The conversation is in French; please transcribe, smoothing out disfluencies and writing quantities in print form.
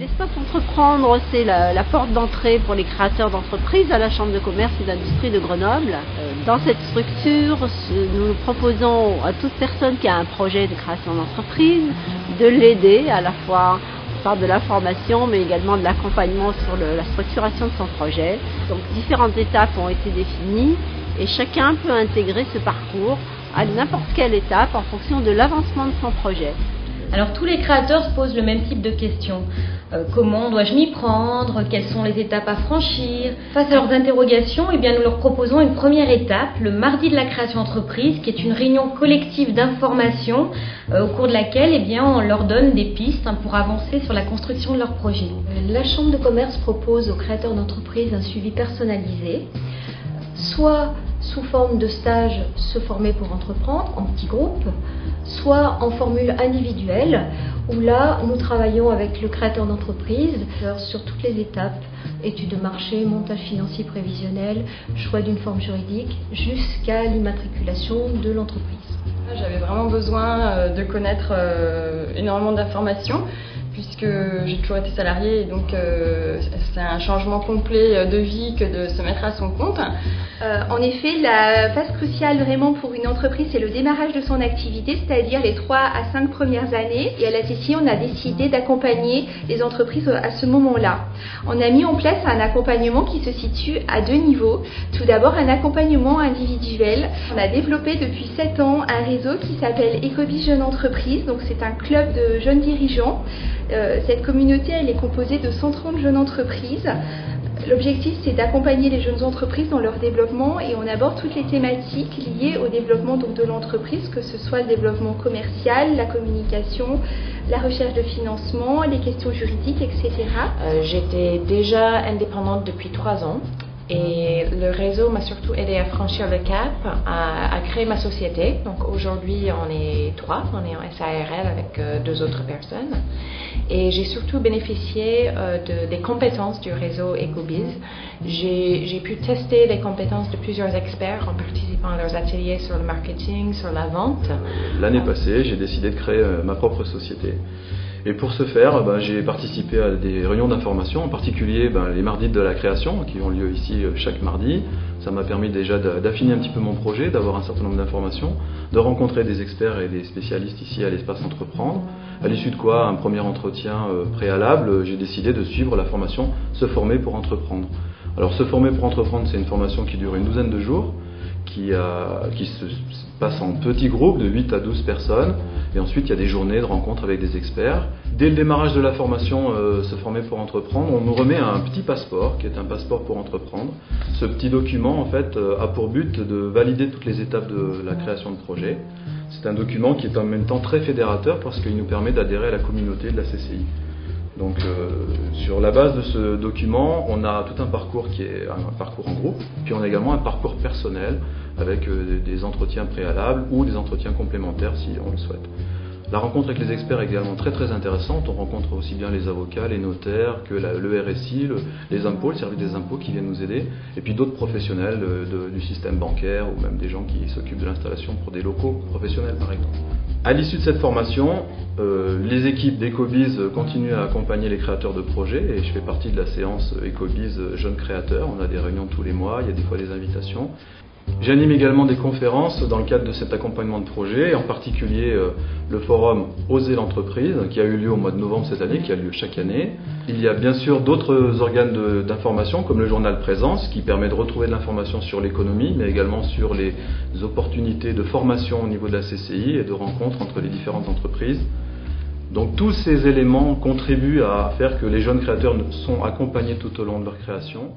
L'espace entreprendre, c'est la porte d'entrée pour les créateurs d'entreprises à la Chambre de commerce et d'industrie de Grenoble. Dans cette structure, nous proposons à toute personne qui a un projet de création d'entreprise de l'aider à la fois par de l'information mais également de l'accompagnement sur la structuration de son projet. Donc différentes étapes ont été définies et chacun peut intégrer ce parcours à n'importe quelle étape en fonction de l'avancement de son projet. Alors tous les créateurs se posent le même type de questions. Comment dois-je m'y prendre? Quelles sont les étapes à franchir? Face à leurs interrogations, nous leur proposons une première étape, le mardi de la création d'entreprise, qui est une réunion collective d'information au cours de laquelle on leur donne des pistes pour avancer sur la construction de leur projet. La Chambre de commerce propose aux créateurs d'entreprise un suivi personnalisé, soit sous forme de stage se former pour entreprendre en petits groupes, soit en formule individuelle, où là nous travaillons avec le créateur d'entreprise sur toutes les étapes, études de marché, montage financier prévisionnel, choix d'une forme juridique, jusqu'à l'immatriculation de l'entreprise. J'avais vraiment besoin de connaître énormément d'informations, puisque j'ai toujours été salariée et donc c'est un changement complet de vie que de se mettre à son compte. En effet, la phase cruciale vraiment pour une entreprise, c'est le démarrage de son activité, c'est-à-dire les 3 à 5 premières années. Et à la CCI, on a décidé d'accompagner les entreprises à ce moment-là. On a mis en place un accompagnement qui se situe à 2 niveaux. Tout d'abord, un accompagnement individuel. On a développé depuis 7 ans un réseau qui s'appelle Ecobiz Jeunes Entreprises. Donc c'est un club de jeunes dirigeants. Cette communauté, elle est composée de 130 jeunes entreprises. L'objectif, c'est d'accompagner les jeunes entreprises dans leur développement et on aborde toutes les thématiques liées au développement de l'entreprise, que ce soit le développement commercial, la communication, la recherche de financement, les questions juridiques, etc. J'étais déjà indépendante depuis 3 ans. Et le réseau m'a surtout aidé à franchir le cap, à créer ma société. Donc aujourd'hui, on est 3, on est en SARL avec 2 autres personnes. Et j'ai surtout bénéficié des compétences du réseau Ecobiz. J'ai pu tester les compétences de plusieurs experts en participant à leurs ateliers sur le marketing, sur la vente. L'année passée, j'ai décidé de créer ma propre société. Et pour ce faire, j'ai participé à des réunions d'information, en particulier les mardis de la création, qui ont lieu ici chaque mardi. Ça m'a permis déjà d'affiner un petit peu mon projet, d'avoir un certain nombre d'informations, de rencontrer des experts et des spécialistes ici à l'espace Entreprendre. À l'issue de quoi, un premier entretien préalable, j'ai décidé de suivre la formation Se former pour entreprendre. Alors Se former pour entreprendre, c'est une formation qui dure une douzaine de jours, qui se passe en petits groupes de 8 à 12 personnes. Et ensuite, il y a des journées de rencontres avec des experts. Dès le démarrage de la formation Se former pour entreprendre, on nous remet un petit passeport, qui est un passeport pour entreprendre. Ce petit document, en fait, a pour but de valider toutes les étapes de la création de projet. C'est un document qui est en même temps très fédérateur parce qu'il nous permet d'adhérer à la communauté de la CCI. Donc, sur la base de ce document, on a tout un parcours qui est un parcours en groupe, puis on a également un parcours personnel avec des entretiens préalables ou des entretiens complémentaires si on le souhaite. La rencontre avec les experts est également très très intéressante. On rencontre aussi bien les avocats, les notaires, que le RSI, les impôts, le service des impôts qui viennent nous aider, et puis d'autres professionnels du système bancaire ou même des gens qui s'occupent de l'installation pour des locaux professionnels par exemple. À l'issue de cette formation, les équipes d'Ecobiz continuent à accompagner les créateurs de projets et je fais partie de la séance Ecobiz Jeunes Créateurs. On a des réunions tous les mois, il y a des fois des invitations. J'anime également des conférences dans le cadre de cet accompagnement de projet, en particulier le forum Oser l'entreprise qui a eu lieu au mois de novembre cette année, qui a lieu chaque année. Il y a bien sûr d'autres organes d'information comme le journal Présence qui permet de retrouver de l'information sur l'économie mais également sur les opportunités de formation au niveau de la CCI et de rencontres entre les différentes entreprises. Donc tous ces éléments contribuent à faire que les jeunes créateurs sont accompagnés tout au long de leur création.